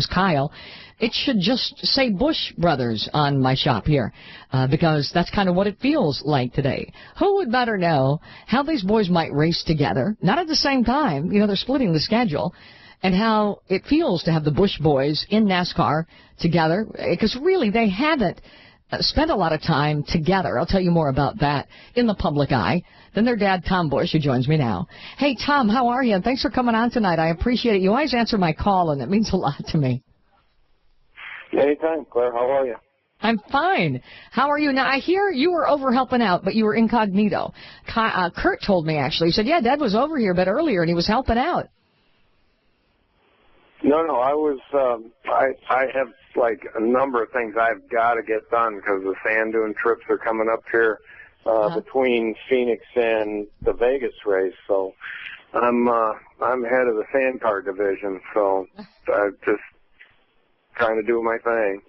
Kyle, it should just say Bush Brothers on my shop here, because that's kind of what it feels like today. Who would better know how these boys might race together, not at the same time, they're splitting the schedule, and how it feels to have the Bush boys in NASCAR together, because really they haven't spent a lot of time together. I'll tell you more about that in the public eye. Then their dad, Tom Bush, who joins me now. Hey, Tom, how are you? And thanks for coming on tonight. I appreciate it. You always answer my call, and it means a lot to me. Anytime, Claire. How are you? I'm fine. How are you? Now, I hear you were over helping out, but you were incognito. Kurt told me, actually. He said, yeah, Dad was over here a bit earlier, and he was helping out. No, I was, I have, like, a number of things I've got to get done because the sand dune trips are coming up here between Phoenix and the Vegas race. So I'm head of the sand car division, so I'm just trying to do my thing.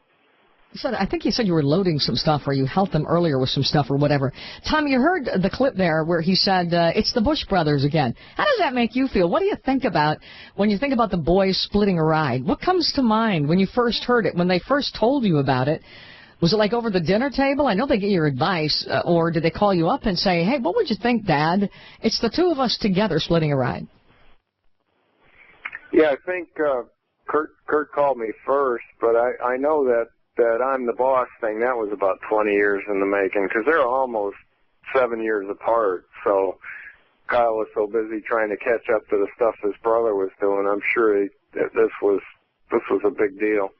I think you said you were loading some stuff, or you helped them earlier with some stuff or whatever. Tom, you heard the clip there where he said, it's the Bush Brothers again. How does that make you feel? What do you think about when you think about the boys splitting a ride? What comes to mind when you first heard it, when they first told you about it? Was it like over the dinner table? I know they get your advice, or did they call you up and say, hey, what would you think, Dad? It's the two of us together splitting a ride. Yeah, I think Kurt called me first, but I know that I'm the boss thing, that was about 20 years in the making, because they're almost 7 years apart. So Kyle was so busy trying to catch up to the stuff his brother was doing. I'm sure this was a big deal.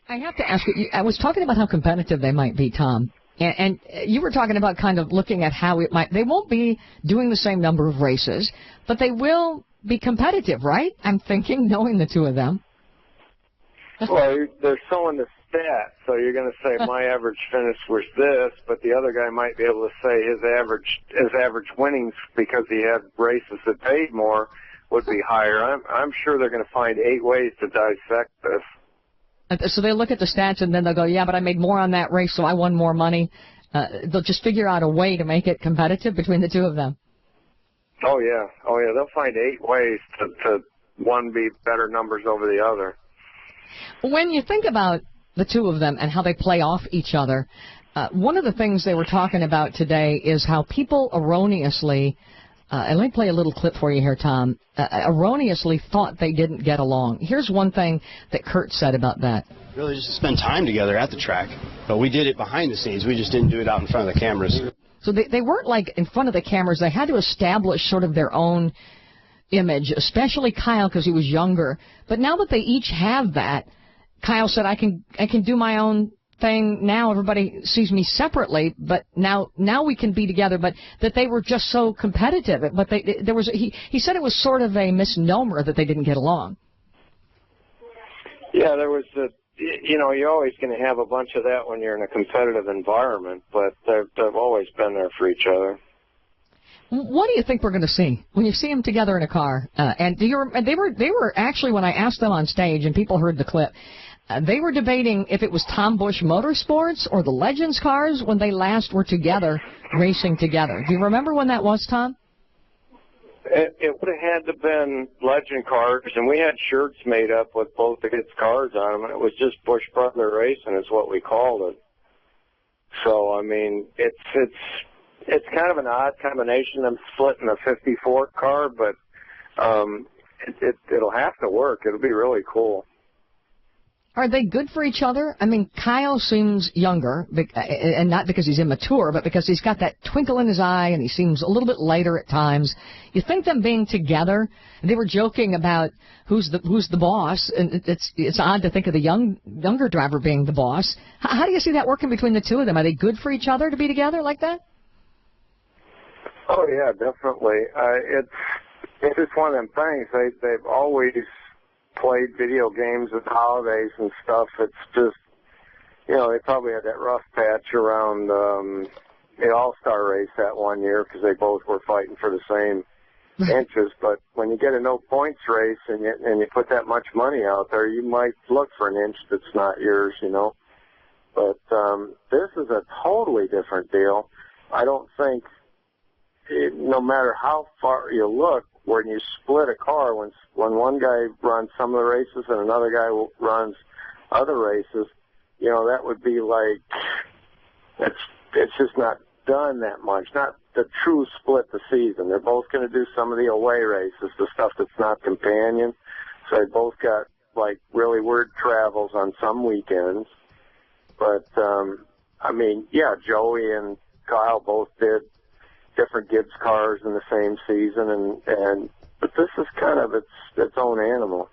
I have to ask you, I was talking about how competitive they might be, Tom, and you were talking about kind of looking at how it might, they won't be doing the same number of races, but they will be competitive, right? I'm thinking, knowing the two of them. Well, they're showing the stats, so you're going to say my average finish was this, but the other guy might be able to say his average winnings, because he had races that paid more, would be higher. I'm sure they're going to find 8 ways to dissect this. So they look at the stats and then they'll go, yeah, but I made more on that race, so I won more money. They'll just figure out a way to make it competitive between the two of them. Oh yeah. They'll find 8 ways to one be better numbers over the other. When you think about the two of them and how they play off each other, one of the things they were talking about today is how people erroneously, and let me play a little clip for you here, Tom, erroneously thought they didn't get along. Here's one thing that Kurt said about that. Really just to spend time together at the track, but we did it behind the scenes. We just didn't do it out in front of the cameras. So they weren't like in front of the cameras. They had to establish sort of their own image, especially Kyle because he was younger. But now that they each have that, Kyle said, I can do my own thing now. Everybody sees me separately, but now we can be together. But that they were just so competitive. But he said it was sort of a misnomer that they didn't get along. Yeah, there was you're always going to have a bunch of that when you're in a competitive environment, but they've always been there for each other. What do you think we're going to see when you see them together in a car? And they were actually, when I asked them on stage and people heard the clip, they were debating if it was Tom Bush Motorsports or the Legends cars when they last were together, racing together. Do you remember when that was, Tom? It would have had to been Legend cars, and we had shirts made up with both the kids' cars on them, and it was just Bush Brother Racing is what we called it. So, I mean, it's kind of an odd combination. I'm splitting a 54 car, but it'll have to work. It'll be really cool. Are they good for each other? I mean, Kyle seems younger, and not because he's immature, but because he's got that twinkle in his eye, and he seems a little bit lighter at times. You think them being together? They were joking about who's the boss, and it's odd to think of the younger driver being the boss. How do you see that working between the two of them? Are they good for each other to be together like that? Oh yeah, definitely. It's just one of them things. They've always played video games at holidays and stuff. It's just, they probably had that rough patch around the All-Star race that one year because they both were fighting for the same inches. But when you get a no-points race and you put that much money out there, you might look for an inch that's not yours, But this is a totally different deal. I don't think, no matter how far you look, when you split a car, when one guy runs some of the races and another guy runs other races, that would be like, it's just not done that much. Not the true split the season. They're both going to do some of the away races, the stuff that's not companion. So they both got like really weird travels on some weekends. But Joey and Kyle both did different Gibbs cars in the same season, but this is kind of its own animal.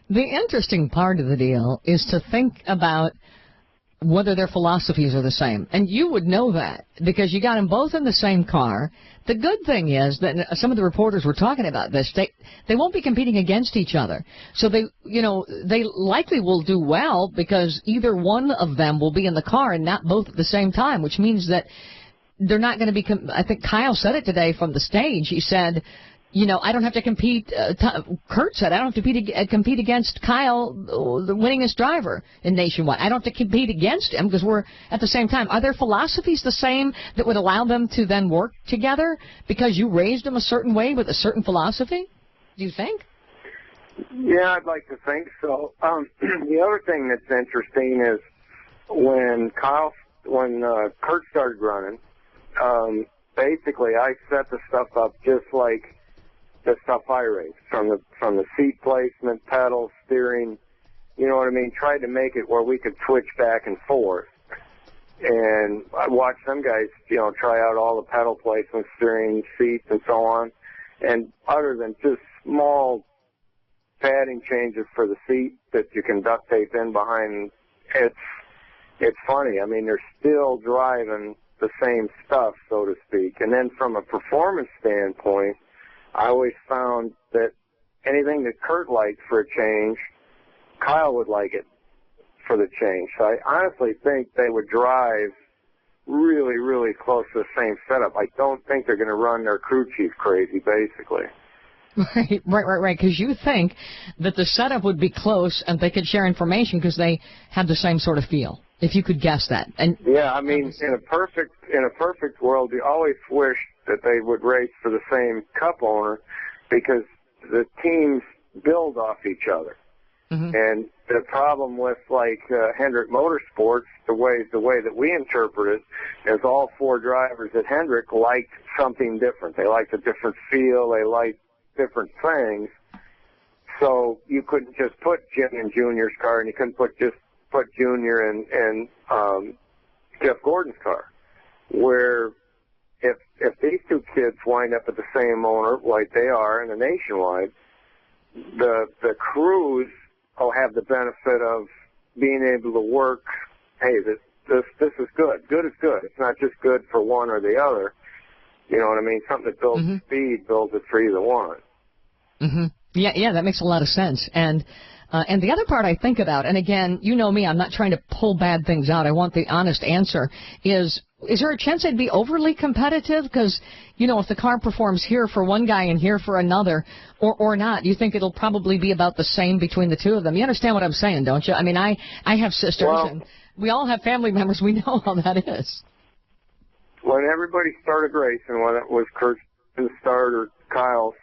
The interesting part of the deal is to think about whether their philosophies are the same. And you would know that because you got them both in the same car. The good thing is that some of the reporters were talking about this. They won't be competing against each other. So they likely will do well because either one of them will be in the car and not both at the same time, which means that they're not going to be, I think Kyle said it today from the stage. He said, I don't have to compete, Kurt said, I don't have to compete against Kyle, the winningest driver in Nationwide. I don't have to compete against him because we're at the same time. Are their philosophies the same that would allow them to then work together because you raised them a certain way with a certain philosophy? Do you think? Yeah, I'd like to think so. The other thing that's interesting is when Kurt started running, basically I set the stuff up just like the stuff I race, from the seat placement, pedals, steering, you know what I mean? Tried to make it where we could switch back and forth. And I watched some guys, try out all the pedal placement, steering, seats, and so on. And other than just small padding changes for the seat that you can duct tape in behind, it's funny. I mean, they're still driving the same stuff, so to speak. And then from a performance standpoint, I always found that anything that Kurt liked for a change, Kyle would like it for the change. So I honestly think they would drive really, really close to the same setup. I don't think they're going to run their crew chief crazy, basically. Right. Because you think that the setup would be close and they could share information because they have the same sort of feel. If you could guess that. And yeah, I mean, in a perfect world, you always wish that they would race for the same cup owner because the teams build off each other. Mm-hmm. And the problem with Hendrick Motorsports, the way that we interpret it, is all four drivers at Hendrick liked something different. They liked a different feel. They liked different things. So you couldn't just put Jim in Junior's car, and you couldn't put Junior in Jeff Gordon's car. Where if these two kids wind up at the same owner like they are in the Nationwide, the crews will have the benefit of being able to work. Hey, this is good. Good is good. It's not just good for one or the other. You know what I mean? Something that builds mm-hmm. speed builds it for either one. Mm-hmm. Yeah, that makes a lot of sense. And the other part I think about, and again, you know me, I'm not trying to pull bad things out. I want the honest answer. Is there a chance they'd be overly competitive? Because, if the car performs here for one guy and here for another, or not, you think it'll probably be about the same between the two of them? You understand what I'm saying, don't you? I mean, I have sisters, and we all have family members. We know how that is. When everybody started racing, whether it was Kurt's start or Kyle's,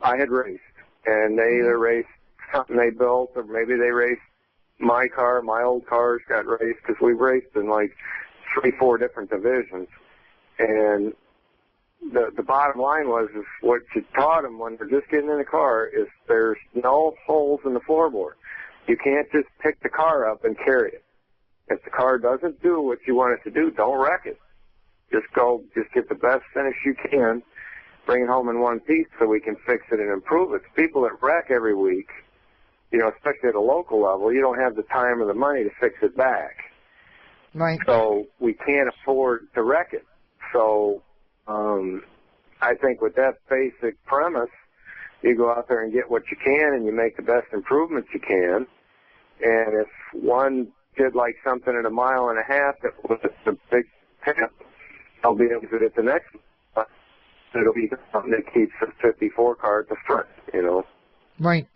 I had raced, and they either raced something they built, or maybe they raced my car. My old cars got raced because we raced in 3-4 different divisions. And the bottom line was is what you taught them when they're just getting in the car is there's no holes in the floorboard. You can't just pick the car up and carry it. If the car doesn't do what you want it to do, don't wreck it. Just get the best finish you can, bring it home in one piece so we can fix it and improve it. The people that wreck every week, especially at a local level, you don't have the time or the money to fix it back. Right. So we can't afford to wreck it. So I think with that basic premise, you go out there and get what you can and you make the best improvements you can. And if one did something at 1.5 miles that was a big tip, I'll be able to do it the next one. It'll be something that keeps the 54 car at the front, Right.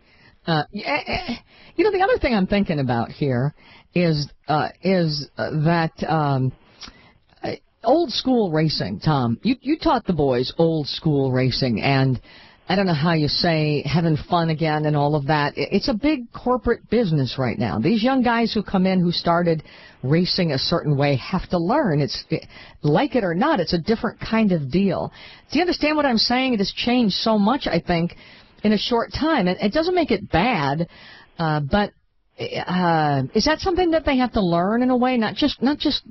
The other thing I'm thinking about here is that Old school racing, Tom. You taught the boys old school racing, and I don't know how you say having fun again and all of that. It's a big corporate business right now. These young guys who come in who started racing a certain way have to learn. Like it or not, it's a different kind of deal. Do you understand what I'm saying? It has changed so much, I think, in a short time. And it doesn't make it bad, but is that something that they have to learn in a way? Not just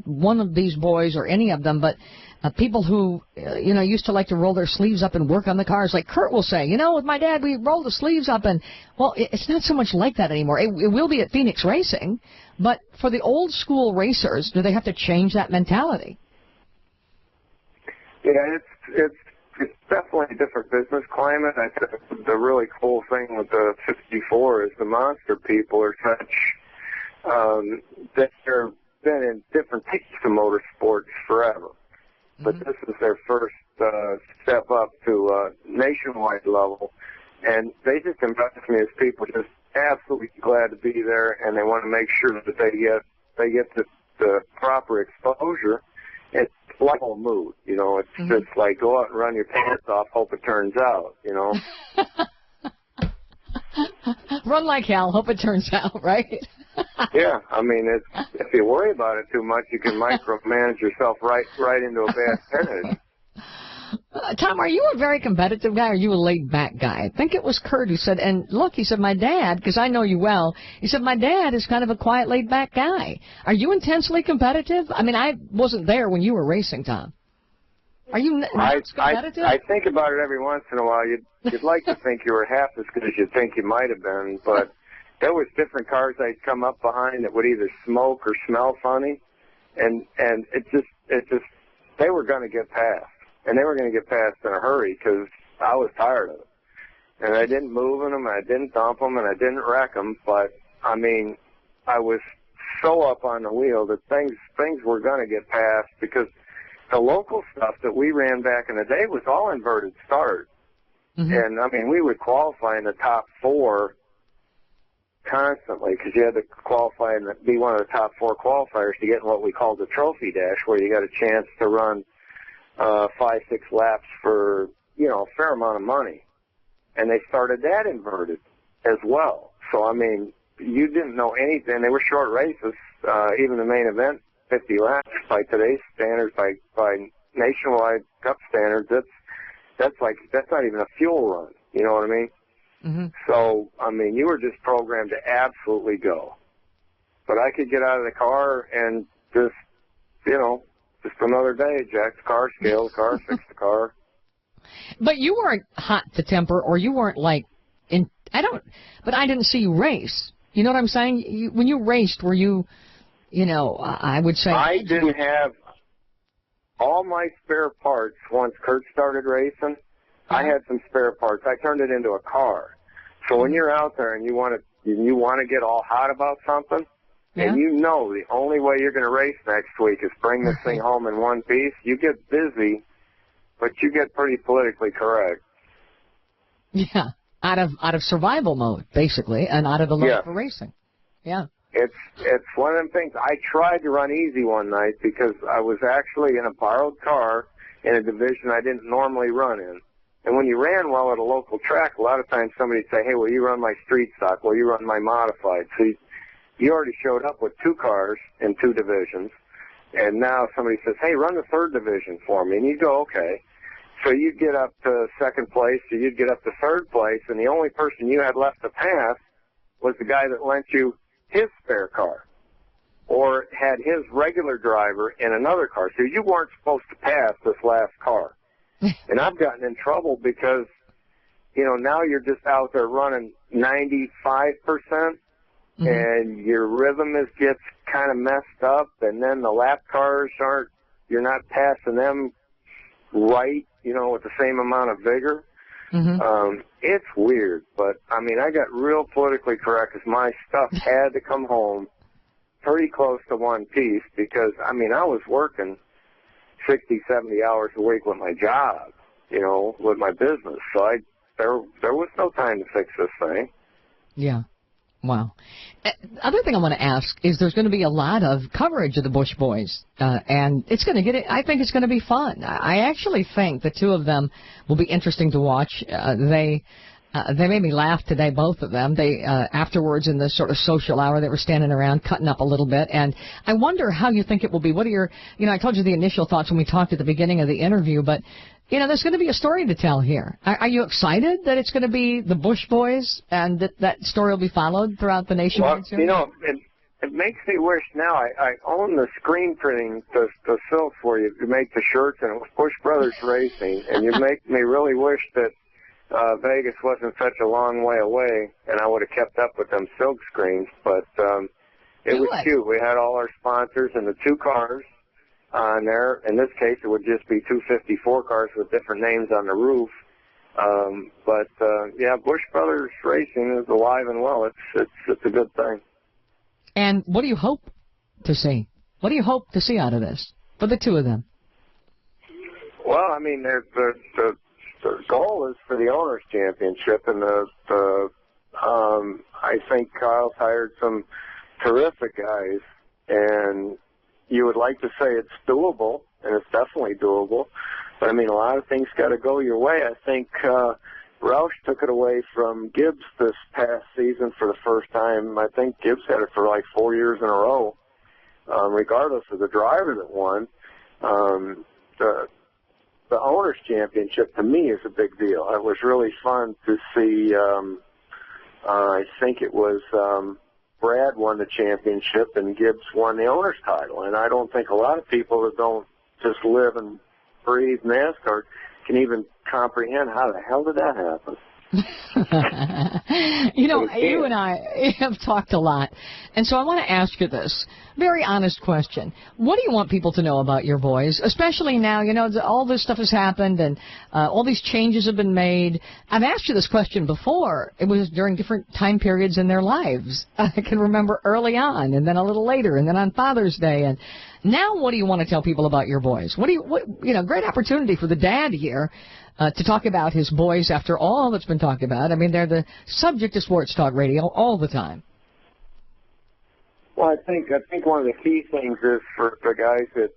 one of these boys or any of them, but people who, used to like to roll their sleeves up and work on the cars. Like Kurt will say, with my dad, we roll the sleeves up. And, well, it's not so much like that anymore. It will be at Phoenix Racing. But for the old school racers, do they have to change that mentality? Yeah, it's definitely a different business climate. I think the really cool thing with the 54 is the monster people are such that they've been in different types of motorsports forever. But this is their first step up to a nationwide level, and they just impress me as people just absolutely glad to be there, and they want to make sure that they get the proper exposure. It's like a mood, it's just like go out and run your pants off, hope it turns out, Run like hell, hope it turns out, right? Yeah, I mean, if you worry about it too much, you can micromanage yourself right into a bad finish. Tom, are you a very competitive guy, or are you a laid-back guy? I think it was Kurt who said, and look, he said, my dad, because I know you well, he said, my dad is kind of a quiet, laid-back guy. Are you intensely competitive? I mean, I wasn't there when you were racing, Tom. Are you not competitive? I think about it every once in a while. You'd like to think you were half as good as you think you might have been, but there was different cars I'd come up behind that would either smoke or smell funny, and it just they were going to get past, and they were going to get past in a hurry because I was tired of it, and I didn't move in them, and I didn't dump them, and I didn't wreck them, but I mean, I was so up on the wheel that things were going to get past because the local stuff that we ran back in the day was all inverted start, and I mean, we would qualify in the top 4 constantly because you had to qualify and be one of the top 4 qualifiers to get in what we called the trophy dash, where you got a chance to run 5-6 laps for a fair amount of money, and they started that inverted as well. So I mean, you didn't know anything. They were short races, even the main event, 50 laps by today's standards, by nationwide cup standards. That's not even a fuel run. You know what I mean? So, I mean, you were just programmed to absolutely go. But I could get out of the car and just another day, jack the car, scale the car, fix the car. But you weren't hot to temper, or you weren't but I didn't see you race. You know what I'm saying? When you raced, were you, I would say. I didn't have all my spare parts once Kurt started racing. I had some spare parts. I turned it into a car. So when you're out there and you want to get all hot about something, and the only way you're going to race next week is bring this thing home in one piece, you get busy, but you get pretty politically correct. Yeah, out of survival mode, basically, and out of the love for racing. Yeah. It's one of them things. I tried to run easy one night because I was actually in a borrowed car in a division I didn't normally run in. And when you ran well at a local track, a lot of times somebody'd say, hey, will you run my street stock? Will you run my modified? So you already showed up with 2 cars in 2 divisions. And now somebody says, hey, run the 3rd division for me. And you go, okay. So you'd get up to 2nd place, or you'd get up to 3rd place, and the only person you had left to pass was the guy that lent you his spare car or had his regular driver in another car. So you weren't supposed to pass this last car. And I've gotten in trouble because, now you're just out there running 95%, and your rhythm gets kind of messed up, and then the lap cars you're not passing them right, with the same amount of vigor. It's weird, but, I mean, I got real politically correct because my stuff had to come home pretty close to one piece because, I mean, I was working 60, 70 hours a week with my job, with my business. So there was no time to fix this thing. Yeah. Wow. Other thing I want to ask is there's going to be a lot of coverage of the Bush boys, and it's going to get it. I think it's going to be fun. I actually think the two of them will be interesting to watch. They made me laugh today, both of them. They afterwards in the sort of social hour, they were standing around cutting up a little bit, and I wonder how you think it will be. What are your, I told you the initial thoughts when we talked at the beginning of the interview, but there's going to be a story to tell here. Are you excited that it's going to be the Bush boys and that story will be followed throughout the nationwide series? It makes me wish now I own the screen printing, the silk for you to make the shirts, and it was Bush Brothers Racing, and you make me really wish that Vegas wasn't such a long way away, and I would have kept up with them silk screens, but it was cute. We had all our sponsors and the two cars on there. In this case, it would just be 254 cars with different names on the roof. Yeah, Bush Brothers Racing is alive and well. It's a good thing. And what do you hope to see? What do you hope to see out of this for the two of them? Well, I mean, the goal is for the Owners' Championship, and I think Kyle's hired some terrific guys, and you would like to say it's doable, and it's definitely doable. But, I mean, a lot of things got to go your way. I think Roush took it away from Gibbs this past season for the first time. I think Gibbs had it for like 4 years in a row, regardless of the driver that won. The Owners' Championship, to me, is a big deal. It was really fun to see, I think it was Brad won the championship and Gibbs won the Owners' title. And I don't think a lot of people that don't just live and breathe NASCAR can even comprehend how the hell did that happen. You and I have talked a lot, and so I want to ask you this very honest question. What do you want people to know about your boys, especially now, all this stuff has happened and all these changes have been made? I've asked you this question before. It was during different time periods in their lives. I can remember early on, and then a little later, and then on Father's Day. And now what do you want to tell people about your boys? Great opportunity for the dad here to talk about his boys after all that's been talked about. I mean, they're the subject of sports talk radio all the time. Well, I think one of the key things is for the guys that,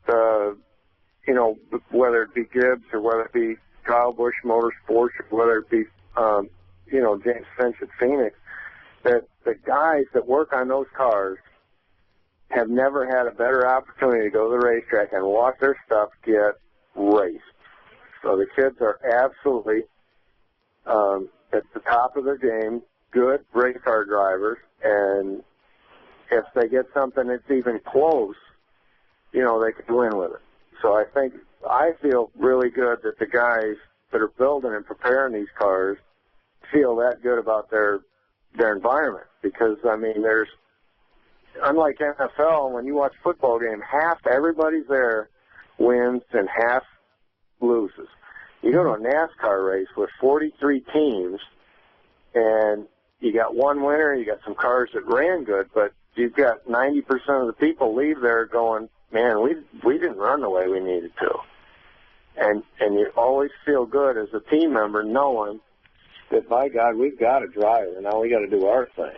whether it be Gibbs or whether it be Kyle Busch Motorsports or whether it be, James Finch at Phoenix, that the guys that work on those cars have never had a better opportunity to go to the racetrack and watch their stuff get raced. So the kids are absolutely at the top of their game, good race car drivers, and if they get something that's even close, they can win with it. So I feel really good that the guys that are building and preparing these cars feel that good about their environment, because, I mean, there's, unlike NFL, when you watch a football game, half everybody's there wins and half loses. You go to a NASCAR race with 43 teams, and you got one winner, you got some cars that ran good, but you've got 90% of the people leave there going, man, we didn't run the way we needed to. And you always feel good as a team member knowing that, by God, we've got a driver, and now we got to do our thing.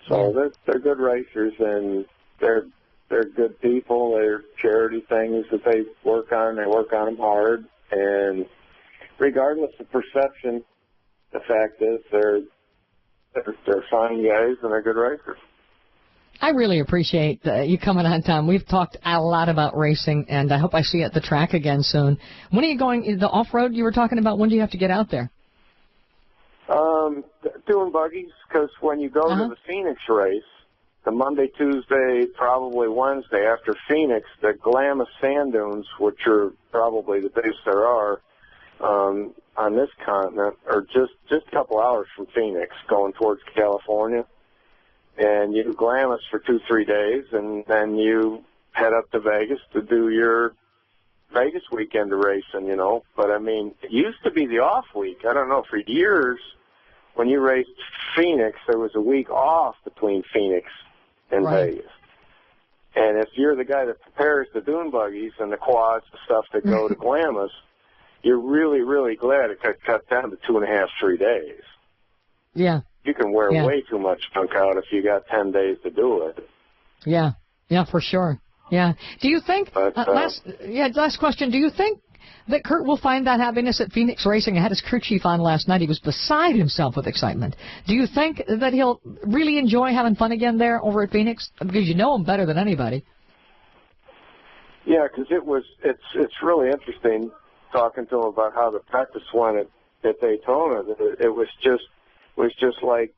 So they're good racers, and they're good people. They're charity things that they work on. They work on them hard. And regardless of perception, the fact is they're fine guys and they're good racers. I really appreciate you coming on, Tom. We've talked a lot about racing, and I hope I see you at the track again soon. When are you going, the off-road you were talking about, when do you have to get out there? Doing buggies, because when you go to the Phoenix race, the Monday, Tuesday, probably Wednesday after Phoenix, the Glamis Sand Dunes, which are probably the biggest there are on this continent, are just a couple hours from Phoenix going towards California. And you do Glamis for 2-3 days, and then you head up to Vegas to do your Vegas weekend of racing, But, I mean, it used to be the off week. I don't know, for years, when you raced Phoenix, there was a week off between Phoenix and Vegas. And if you're the guy that prepares the dune buggies and the quads and stuff that go to Glamis, you're really, really glad it got cut down to 2.5-3 days. Yeah. You can wear way too much junk out if you got 10 days to do it. Yeah, for sure. Yeah. Do you think, last question, do you think that Kurt will find that happiness at Phoenix Racing? I had his crew chief on last night. He was beside himself with excitement. Do you think that he'll really enjoy having fun again there over at Phoenix? Because you know him better than anybody. Yeah, because it's really interesting talking to him about how the practice went at Daytona. It was just like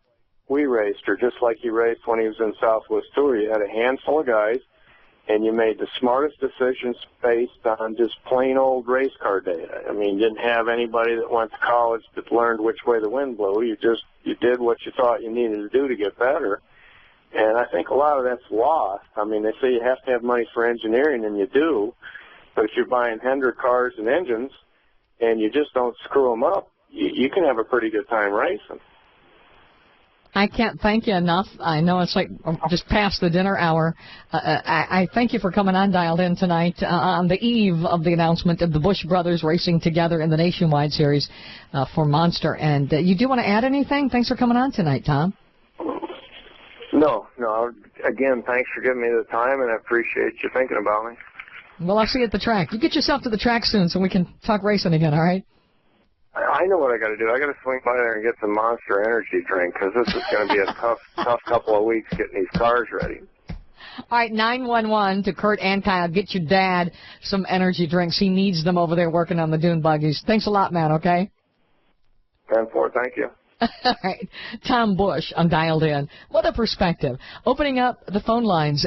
we raced, or just like he raced when he was in Southwest Tour. You had a handful of guys, and you made the smartest decisions based on just plain old race car data. I mean, you didn't have anybody that went to college that learned which way the wind blew. You did what you thought you needed to do to get better. And I think a lot of that's lost. I mean, they say you have to have money for engineering, and you do. But if you're buying Hendrick cars and engines, and you just don't screw them up, you can have a pretty good time racing. I can't thank you enough. I know it's like just past the dinner hour. I thank you for coming on Dialed In tonight on the eve of the announcement of the Busch brothers racing together in the Nationwide Series for Monster. And you do want to add anything? Thanks for coming on tonight, Tom. No. Again, thanks for giving me the time, and I appreciate you thinking about me. Well, I'll see you at the track. You get yourself to the track soon so we can talk racing again, all right? I know what I got to do. I got to swing by there and get some Monster Energy drink, because this is going to be a tough couple of weeks getting these cars ready. All right, 911 to Kurt and Kyle. Get your dad some energy drinks. He needs them over there working on the dune buggies. Thanks a lot, man, okay? 10-4, thank you. All right. Tom Busch on Dialed In. What a perspective. Opening up the phone lines,